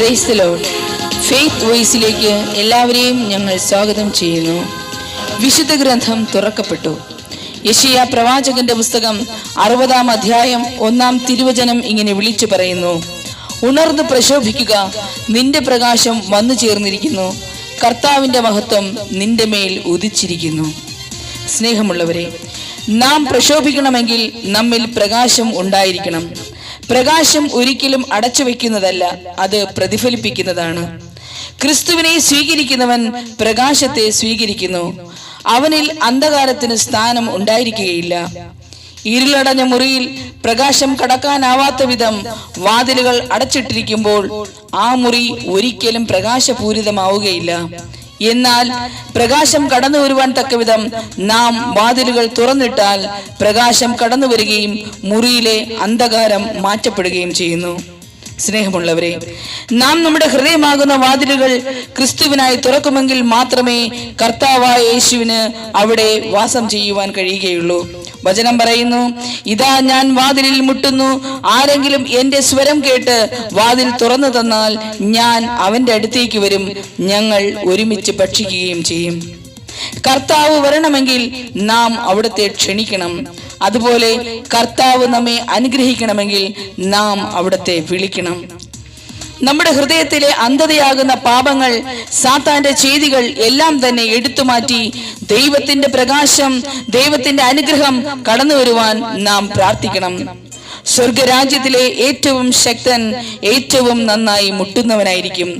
Praise the Lord. Faith വോയിസിലേക്ക് എല്ലാവരെയും ഞങ്ങൾ സ്വാഗതം ചെയ്യുന്നു. വിശുദ്ധ ഗ്രന്ഥം തുറക്കപ്പെട്ടു. യെശയ്യാ പ്രവാചകന്റെ പുസ്തകം 60-ാം അധ്യായം 1-ാം തിരുവചനം ഇങ്ങനെ വിളിച്ചു പറയുന്നു: ഉണർന്ന് പ്രശോഭിക്കുക, നിന്റെ പ്രകാശം വന്നു ചേർന്നിരിക്കുന്നു, കർത്താവിന്റെ മഹത്വം നിന്റെ മേൽ ഉദിച്ചിരിക്കുന്നു. സ്നേഹമുള്ളവരെ, നാം പ്രശോഭിക്കണമെങ്കിൽ നമ്മിൽ പ്രകാശം ഉണ്ടായിരിക്കണം. പ്രകാശം ഒരിക്കലും അടച്ചു വെക്കുന്നതല്ല, അത് പ്രതിഫലിപ്പിക്കുന്നതാണ്. ക്രിസ്തുവിനെ സ്വീകരിക്കുന്നവൻ പ്രകാശത്തെ സ്വീകരിക്കുന്നു. അവനിൽ അന്ധകാരത്തിന് സ്ഥാനം ഉണ്ടായിരിക്കുകയില്ല. ഇരുളടഞ്ഞ മുറിയിൽ പ്രകാശം കടക്കാനാവാത്ത വിധം വാതിലുകൾ അടച്ചിട്ടിരിക്കുമ്പോൾ ആ മുറി ഒരിക്കലും പ്രകാശപൂരിതമാവുകയില്ല. എന്നാൽ പ്രകാശം കടന്നു വരുവാൻ തക്കവിധം നാം വാതിലുകൾ തുറന്നിട്ടാൽ പ്രകാശം കടന്നു വരികയും മുറിയിലെ അന്ധകാരം മാറ്റപ്പെടുകയും ചെയ്യുന്നു. സ്നേഹമുള്ളവരെ, നാം നമ്മുടെ ഹൃദയമാകുന്ന വാതിലുകൾ ക്രിസ്തുവിനായി തുറക്കുമെങ്കിൽ മാത്രമേ കർത്താവായ യേശുവിന് അവിടെ വാസം ചെയ്യുവാൻ കഴിയുകയുള്ളൂ. വചനം പറയുന്നു: ഇതാ ഞാൻ വാതിലിൽ മുട്ടുന്നു, ആരെങ്കിലും എന്റെ സ്വരം കേട്ട് വാതിൽ തുറന്നു തന്നാൽ ഞാൻ അവന്റെ അടുത്തേക്ക് വരും, ഞങ്ങൾ ഒരുമിച്ച് ഭക്ഷിക്കുകയും ചെയ്യും. കർത്താവ് വരണമെങ്കിൽ നാം അവിടുത്തെ ക്ഷണിക്കണം. അതുപോലെ കർത്താവ് നമ്മെ അനുഗ്രഹിക്കണമെങ്കിൽ നാം അവിടുത്തെ വിളിക്കണം. നമ്മുടെ ഹൃദയത്തിലെ അന്ധതയാകുന്ന പാപങ്ങൾ, സാത്താന്റെ ചെയ്തികൾ എല്ലാം തന്നെ എടുത്തുമാറ്റി ദൈവത്തിന്റെ പ്രകാശം, ദൈവത്തിന്റെ അനുഗ്രഹം കടന്നു വരുവാൻ നാം പ്രാർത്ഥിക്കണം. സ്വർഗരാജ്യത്തിലെ ഏറ്റവും ശക്തൻ ഏറ്റവും നന്നായി മുട്ടുന്നവനായിരിക്കും.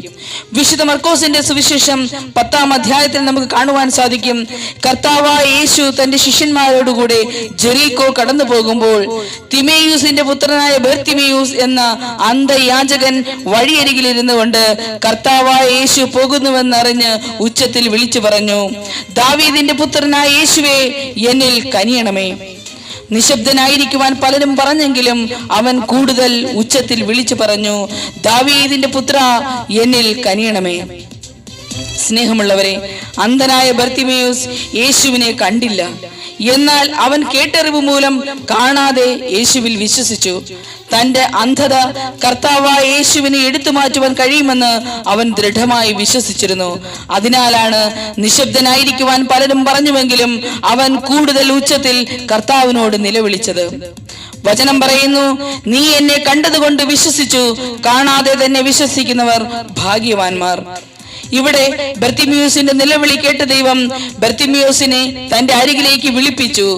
വിശുദ്ധ മർക്കോസിന്റെ സുവിശേഷം 10-ാം അധ്യായത്തിൽ നമുക്ക് കാണുവാൻ സാധിക്കും. കർത്താവായ യേശു തന്റെ ശിഷ്യന്മാരോടുകൂടെ ജെറീക്കോ കടന്നു പോകുമ്പോൾ തിമേയൂസിന്റെ പുത്രനായ ബർത്തിമേയൂസ് എന്ന അന്ധയാചകൻ വഴിയരികിലിരുന്നു കൊണ്ട് കർത്താവായ യേശു പോകുന്നുവെന്നറിഞ്ഞ് ഉച്ചത്തിൽ വിളിച്ചു പറഞ്ഞു: ദാവീദിന്റെ പുത്രനായ യേശുവേ, എന്നിൽ കനിയണമേ. നിശബ്ദനായിരിക്കുവാൻ പലരും പറഞ്ഞെങ്കിലും അവൻ കൂടുതൽ ഉച്ചത്തിൽ വിളിച്ചു പറഞ്ഞു: ദാവീദിന്റെ പുത്ര, എന്നിൽ കനിയണമേ. സ്നേഹമുള്ളവരെ, അന്ധനായ ബർത്തിമേയൂസ് യേശുവിനെ കണ്ടില്ല. എന്നാൽ അവൻ കേട്ടറിവ് മൂലം കാണാതെ യേശുവിൽ വിശ്വസിച്ചു. തന്റെ അന്ധത കർത്താവായ യേശുവിനെ എടുത്തു മാറ്റുവാൻ കഴിയുമെന്ന് അവൻ ദൃഢമായി വിശ്വസിച്ചിരുന്നു. അതിനാലാണ് നിശബ്ദനായിരിക്കുവാൻ പലരും പറഞ്ഞുവെങ്കിലും അവൻ കൂടുതൽ ഉച്ചത്തിൽ കർത്താവിനോട് നിലവിളിച്ചത്. വചനം പറയുന്നു: നീ എന്നെ കണ്ടതുകൊണ്ട് വിശ്വസിച്ചു, കാണാതെ തന്നെ വിശ്വസിക്കുന്നവർ ഭാഗ്യവാന്മാർ. ഇവിടെ ബർത്തിമേയൂസിന്റെ നിലവിളി കേട്ട ദൈവം ബർത്തിമേയൂസിനെ തന്റെ അരികിലേക്ക് വിളിപ്പിച്ചു.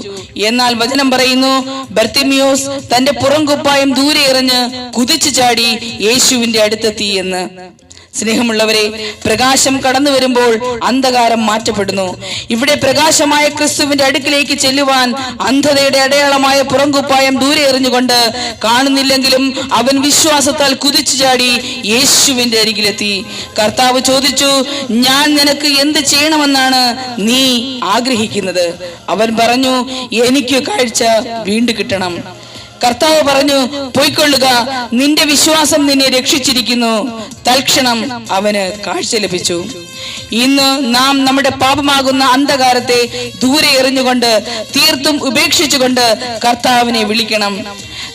എന്നാൽ വചനം പറയുന്നു, ബർത്തിമേയൂസ് തന്റെ പുറംകുപ്പായം ദൂരെ എറിഞ്ഞ് കുതിച്ചു ചാടി യേശുവിന്റെ അടുത്തെത്തി എന്ന്. സ്നേഹമുള്ളവരെ, പ്രകാശം കടന്നു വരുമ്പോൾ അന്ധകാരം മാറ്റപ്പെടുന്നു. ഇവിടെ പ്രകാശമായ ക്രിസ്തുവിന്റെ അടുക്കിലേക്ക് ചെല്ലുവാൻ അന്ധതയുടെ അടയാളമായ പുറംകുപ്പായം ദൂരെ എറിഞ്ഞുകൊണ്ട് കാണുന്നില്ലെങ്കിലും അവൻ വിശ്വാസത്താൽ കുതിച്ചു ചാടി യേശുവിന്റെ അരികിലെത്തി. കർത്താവ് ചോദിച്ചു: ഞാൻ നിനക്ക് എന്ത് ചെയ്യണമെന്നാണ് നീ ആഗ്രഹിക്കുന്നത്? അവൻ പറഞ്ഞു: എനിക്ക് കാഴ്ച വീണ്ടും കിട്ടണം. കർത്താവ് പറഞ്ഞു: പോയിക്കൊള്ളുക, നിന്റെ വിശ്വാസം നിന്നെ രക്ഷിച്ചിരിക്കുന്നു. തൽക്ഷണം അവന് കാഴ്ച ലഭിച്ചു. ഇന്ന് നാം നമ്മുടെ പാപമാകുന്ന അന്ധകാരത്തെ ദൂരെ എറിഞ്ഞുകൊണ്ട് തീർത്തും ഉപേക്ഷിച്ചുകൊണ്ട് കർത്താവിനെ വിളിക്കണം.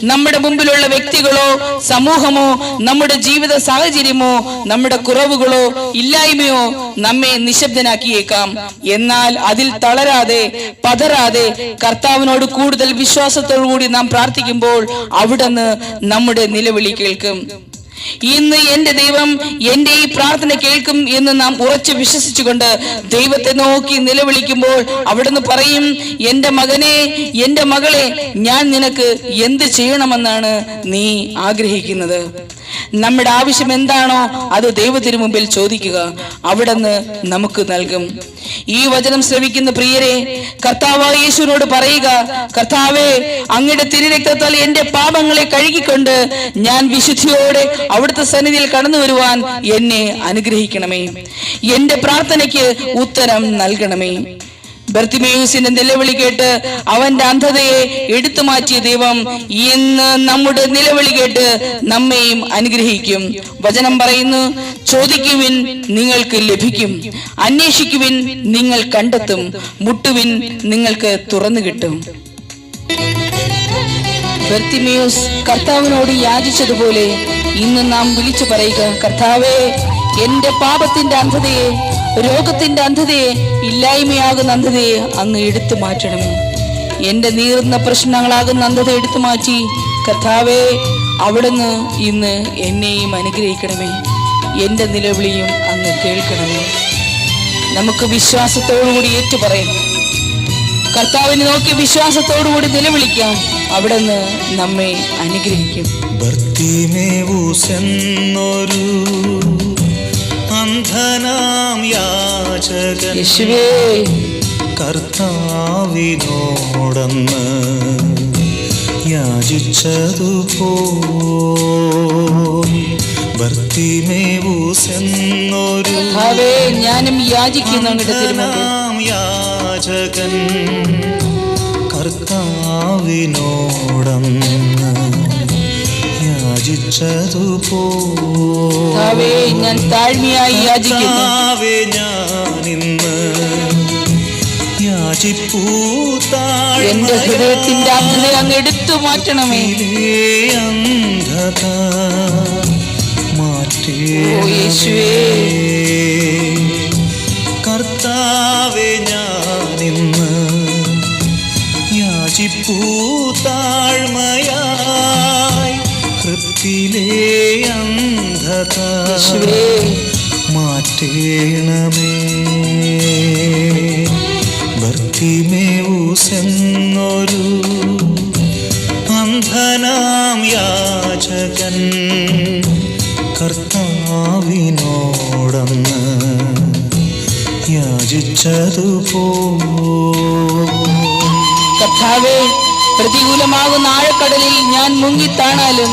നമ്മുടെ മുമ്പിലുള്ള വ്യക്തികളോ സമൂഹമോ നമ്മുടെ ജീവിത സാഹചര്യമോ നമ്മുടെ കുറവുകളോ ഇല്ലായ്മയോ നമ്മെ നിശബ്ദനാക്കിയേക്കാം. എന്നാൽ അതിൽ തളരാതെ പതറാതെ കർത്താവിനോട് കൂടുതൽ വിശ്വാസത്തോടുകൂടി നാം പ്രാർത്ഥിക്കുമ്പോൾ അവിടുന്ന് നമ്മുടെ നിലവിളി കേൾക്കും. ഇന്ന് എന്റെ ദൈവം എന്റെ ഈ പ്രാർത്ഥന കേൾക്കും എന്ന് നാം ഉറച്ചു വിശ്വസിച്ചുകൊണ്ട് ദൈവത്തെ നോക്കി നിലവിളിക്കുമ്പോൾ അവിടുന്ന് പറയും: എന്റെ മകനെ, എന്റെ മകളെ, ഞാൻ നിനക്ക് എന്ത് ചെയ്യണമെന്നാണ് നീ ആഗ്രഹിക്കുന്നത്? നമ്മുടെ ആവശ്യം എന്താണോ അത് ദൈവത്തിന് മുമ്പിൽ ചോദിക്കുക, അവിടുന്ന് നമുക്ക് നൽകും. ഈ വചനം ശ്രവിക്കുന്ന പ്രിയരെ, കർത്താവായ യേശുവിനോട് പറയുക: കർത്താവേ, അങ്ങയുടെ തിരുരക്തത്താൽ എന്റെ പാപങ്ങളെ കഴുകിക്കൊണ്ട് ഞാൻ വിശുദ്ധിയോടെ അവിടുത്തെ സന്നിധിയിൽ കടന്നു വരുവാൻ എന്നെ അനുഗ്രഹിക്കണമേ. എന്റെ പ്രാർത്ഥനയ്ക്ക് ഉത്തരം നൽകണമേ. ബർത്തിമേയൂസിന്റെ നിലവിളി കേട്ട് അവന്റെ അന്ധതയെ എടുത്തു മാറ്റിയ ദൈവം ഇന്ന് നമ്മുടെ നിലവിളി കേട്ട് നമ്മെയും അനുഗ്രഹിക്കും. വചനം പറയുന്നു: ചോദിക്കുവിൻ, നിങ്ങൾക്ക് ലഭിക്കും; അന്വേഷിക്കുവിൻ, നിങ്ങൾ കണ്ടെത്തും; മുട്ടുവിൻ, നിങ്ങൾക്ക് തുറന്നു കിട്ടും. ബർത്തിമേയൂസ് കർത്താവിനോട് യാചിച്ചതുപോലെ ഇന്ന് നാം വിളിച്ചു പറയുക, കർത്താവേ, എന്റെ പാപത്തിന്റെ അന്ധതയെ, രോഗത്തിന്റെ അന്ധതയെ, ഇല്ലായ്മയാകുന്ന അന്ധതയെ അങ്ങ് എടുത്തു മാറ്റണമേ. എന്റെ നീറുന്ന പ്രശ്നങ്ങളാകുന്ന അന്ധത എടുത്തു മാറ്റി കർത്താവേ, അവിടുന്ന് ഇന്ന് എന്നെയും അനുഗ്രഹിക്കണമേ. എന്റെ നിലവിളിയും അങ്ങ് കേൾക്കണമേ. നമുക്ക് വിശ്വാസത്തോടുകൂടി ഏറ്റുപറയാം. കർത്താവിനെ നോക്കി വിശ്വാസത്തോടുകൂടി നിലവിളിക്കാം. അവിടുന്ന് നമ്മെ അനുഗ്രഹിക്കും. ബർത്തിമേവൂസെന്നൊരു അന്ധനാം യാചകൻ യേശുവേ കർത്താവിനോടന്ന് യാചിച്ചതുപോൽ ബർത്തിമേവൂസെന്നൊരു കർത്താവേ, ഞാനും യാചിക്കുന്നു അങ്ങയുടെ തിരുമുമ്പിൽ. യാചകൻ കർത്താവിനോടന്ന് യാചിച്ചതുപോൽ കർത്താവേ, ഞാൻ താഴ്മയായി യാചിക്കുന്നു. ഞാനിന്ന് യാചിപ്പൂ എന്റെ ഹൃദയത്തിന്റെ അന്ധത അങ്ങ് എടുത്തു മാറ്റണമേ. അന്ധത മാറ്റേ യേശുവേ, കർത്താവേ, ഞാനിന്ന് യാചിപ്പൂ താഴ്മയായി ഹൃത്തിലെ അന്ധത മാറ്റേണമേ. ബർത്തിമേവൂസെന്നൊരു അന്ധനാം യാചകൻ കർത്താവിനോടന്ന് യാചിച്ചതുപോൽ. കർത്താവേ, പ്രതികൂലമാകുന്ന ആഴക്കടലിൽ ഞാൻ മുങ്ങിത്താണാലും,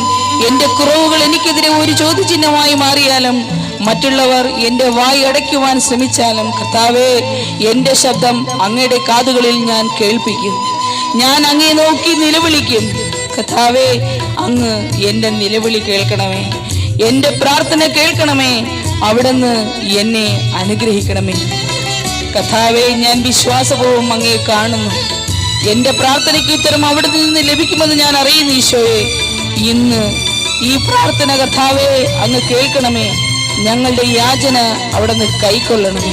എന്റെ കുറവുകൾ എനിക്കെതിരെ ഒരു ചോദ്യചിഹ്നമായി മാറിയാലും, മറ്റുള്ളവർ എന്റെ വായി അടയ്ക്കുവാൻ ശ്രമിച്ചാലും, കർത്താവേ, എന്റെ ശബ്ദം അങ്ങയുടെ കാതുകളിൽ ഞാൻ കേൾപ്പിക്കും. ഞാൻ അങ്ങേ നോക്കി നിലവിളിക്കും. കർത്താവേ, അങ്ങ് എന്റെ നിലവിളി കേൾക്കണമേ. എന്റെ പ്രാർത്ഥന കേൾക്കണമേ. അവിടുന്ന് എന്നെ അനുഗ്രഹിക്കണമേ. കർത്താവേ, ഞാൻ വിശ്വാസപൂർവ്വം അങ്ങയെ കാണുന്നു. എന്റെ പ്രാർത്ഥനയ്ക്ക് ഉത്തരം അവിടെ നിന്ന് ലഭിക്കുമെന്ന് ഞാൻ അറിയുന്നു. ഈശോയെ, ഇന്ന് ഈ പ്രാർത്ഥന കർത്താവേ അങ്ങ് കേൾക്കണമേ. ഞങ്ങളുടെ യാചന അവിടുന്ന് കൈക്കൊള്ളണമേ.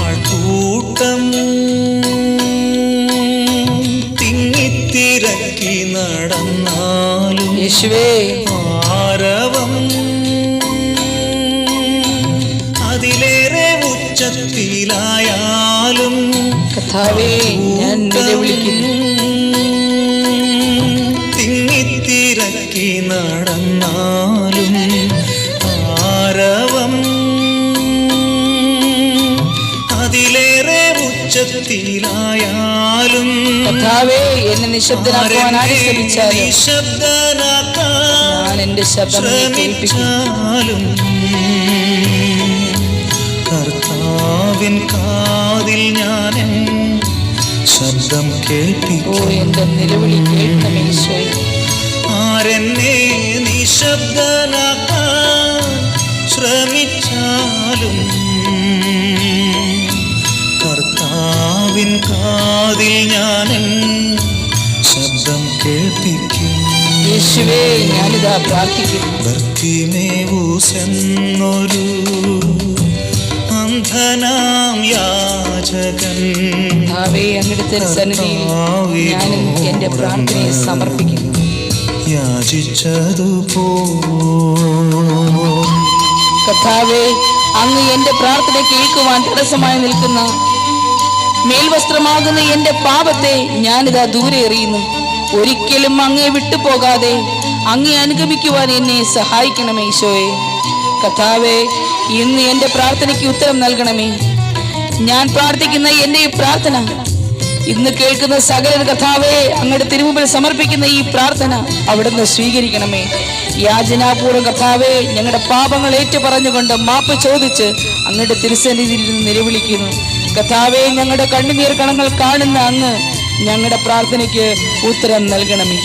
ആൾക്കൂട്ടം തിങ്ങിത്തിരക്കി നടന്നാലും യേശുവേ, ആരവം അതിലേറെ ഉച്ചത്തിലായാലും കർത്താവേ, ഞാൻ നിലവിളിക്കുന്നു. തിങ്ങിത്തിരക്കി നടന്നാലും ആരവം അതിലേറെ ഉച്ചത്തിലായാലും കർത്താവേ, എന്നെ നിശബ്ദനാക്കുവാൻ ആര് ശ്രമിച്ചാലും ഞാൻ എന്റെ ശബ്ദം കേൾപ്പിക്കും. കർത്താവിൻ കാതിൽ ഞാൻ ശബ്ദം കേൾപ്പിക്കും. എന്റെ നിലവിളി കേൾക്കണമേ ഈശോയെ. ആരെന്നെ നിശബ്ദനാക്കാൻ ശ്രമിച്ചാലും കർത്താവിൻ കാതിൽ ഞാൻ ശബ്ദം കേൾപ്പിക്കും. യേശുവേ, ഞാനിതാ പ്രാർത്ഥിക്കുന്നു. ബർത്തിമേവൂസെന്നൊരു അന്ധനാം യാചകൻ അങ്ങയുടെ തിരുസന്നിധിയിൽ ഞാനും എന്റെ പ്രാർത്ഥനയെ സമർപ്പിക്കുന്നു. യാചിച്ചതുപോൽ കർത്താവേ, അങ്ങ് എന്റെ പ്രാർത്ഥന കേൾക്കുവാൻ തടസ്സമായി നിൽക്കുന്ന മേൽവസ്ത്രമാകുന്ന എന്റെ പാപത്തെ ഞാനിതാ ദൂരെ എറിയുന്നു. ഒരിക്കലും അങ്ങയെ വിട്ടുപോകാതെ അങ്ങയെ അനുഗമിക്കുവാൻ എന്നെ സഹായിക്കണമേ ഈശോയെ. കർത്താവേ, ഇന്ന് എന്റെ പ്രാർത്ഥനയ്ക്ക് ഉത്തരം നൽകണമേ. ഞാൻ പ്രാർത്ഥിക്കുന്ന എന്റെ ഈ പ്രാർത്ഥന ഇന്ന് കേൾക്കുന്ന സകല കർത്താവേ, അങ്ങയുടെ തിരുമുമ്പിൽ സമർപ്പിക്കുന്ന ഈ പ്രാർത്ഥന അവിടുന്ന് സ്വീകരിക്കണമേ. യാചനാപൂർവ്വം കർത്താവേ, ഞങ്ങളുടെ പാപങ്ങൾ ഏറ്റുപറഞ്ഞുകൊണ്ട് മാപ്പ് ചോദിച്ച് അങ്ങയുടെ തിരുസന്നിധിയിൽ നിന്ന് നിലവിളിക്കുന്നു. കർത്താവേ, ഞങ്ങളുടെ കണ്ണുനീർ കണങ്ങൾ കാണുന്ന അങ്ങ് ഞങ്ങളുടെ പ്രാർത്ഥനയ്ക്ക് ഉത്തരം നൽകണമേ.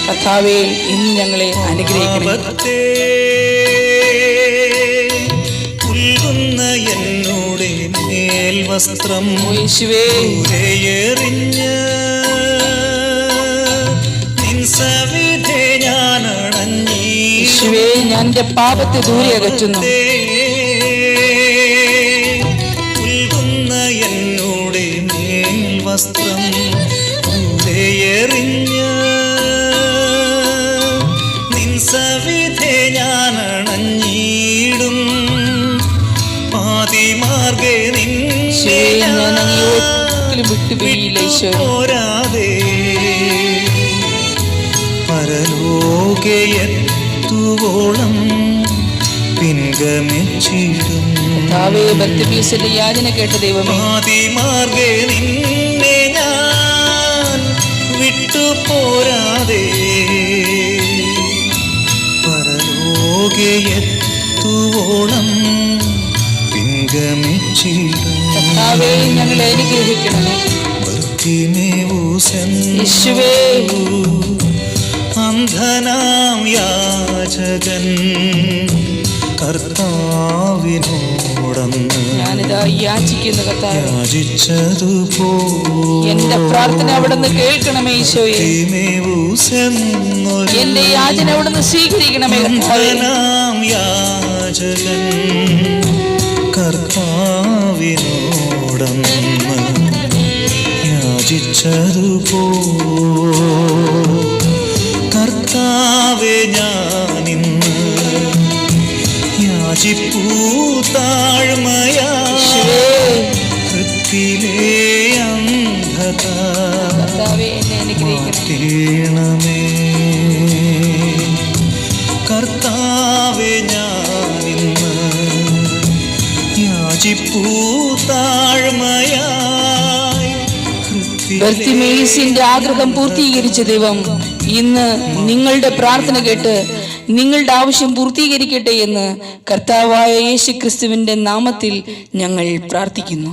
കർത്താവേ, ഇന്ന് ഞങ്ങളെ അനുഗ്രഹിക്കണമേ. എന്നോടെ മേൽവസ്ത്രം യേശുവേ, നിൻ സവിധേ ഞാൻ യേശുവേ, ഞാൻ എന്റെ പാപത്തെ ദൂരെ അകറ്റുന്നു. ഉൽകുന്ന എന്നോട് മേൽ വസ്ത്രം എറിഞ്ഞ് നിൻ സവിധേ ഞാൻ അണഞ്ഞിടും. പാതിമാർഗേ നിന്നെ ഞാൻ അങ്ങേ ഒരിക്കലും വിട്ടുപിരിയില്ല ഈശോ. പോരാതെ പരലോകെ എത്തുവോളം പിൻഗമിച്ചിടും. കർത്താവേ, ബർത്തിമേസിന്റെ യാചന കേട്ട ദൈവമേ, പാതിമാർഗേ നിന്നെ ഞാൻ വിട്ടുപോരാതെ പരലോകെ എത്തുവോളം പിൻഗമിച്ചിടും. കർത്താവേ, ഞങ്ങളെ അനുഗ്രഹിക്കണമേ. യേശുവേ, അന്ധനാം യാചകൻ കർത്താവിനോടന്ന് ഞാനിതാ യാചിക്കുന്നു കർത്താവേ. യാചിച്ചതുപോ എന്റെ പ്രാർത്ഥന അവിടുന്ന് കേൾക്കണമേ ഈശോയെ. എന്റെ യാചന അവിടുന്ന് സ്വീകരിക്കണമേ കർത്താവേ. അന്ധനാം യാചകൻ കർത്താവിനോടന്ന് യാചിച്ചതുപോ കർത്താവേ, ഞാനിന്ന് യാചിപ്പൂ താഴ്മയാ. ഹൃത്തിലെ അന്ധത മാറ്റണമേ. കർത്താവേ, ഞാനിന്ന് യാചിപ്പൂ താഴ്മയായി. ബർത്തിമേസിന്റെ ആഗ്രഹം പൂർത്തീകരിച്ച ദൈവം ഇന്ന് നിങ്ങളുടെ പ്രാർത്ഥന കേട്ട് നിങ്ങളുടെ ആവശ്യം പൂർത്തീകരിക്കട്ടെ എന്ന് കർത്താവായ യേശു ക്രിസ്തുവിന്റെ നാമത്തിൽ ഞങ്ങൾ പ്രാർത്ഥിക്കുന്നു.